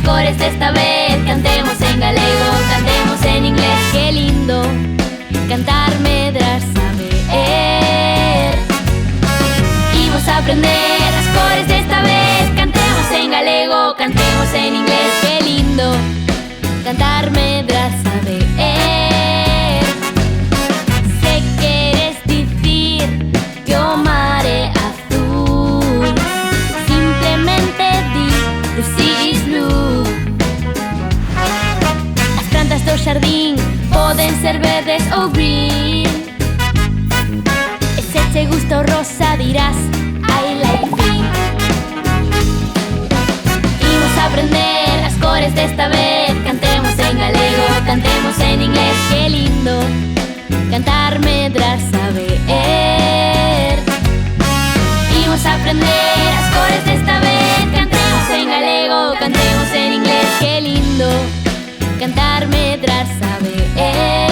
cores de esta vez. Cantemos en galego, cantemos en inglés. Qué lindo cantar medrar saber. Imos a aprender as cores de esta vez. Cantemos en galego, cantemos en inglés. Qué lindo cantar medrar saber. Se queres dicir que o mar é azul, simplemente di the sea is blue. As plantas do xardín poden ser verdes ou green. E se che gusta o rosa dirás I like pink. Imos a aprender as cores desta vez. Cantemos en galego, cantemos en inglés. Qué lindo cantar medrar saber. Imos a aprender as cores desta vez. Cantemos en galego, cantemos en inglés. Qué lindo cantar medrar saber.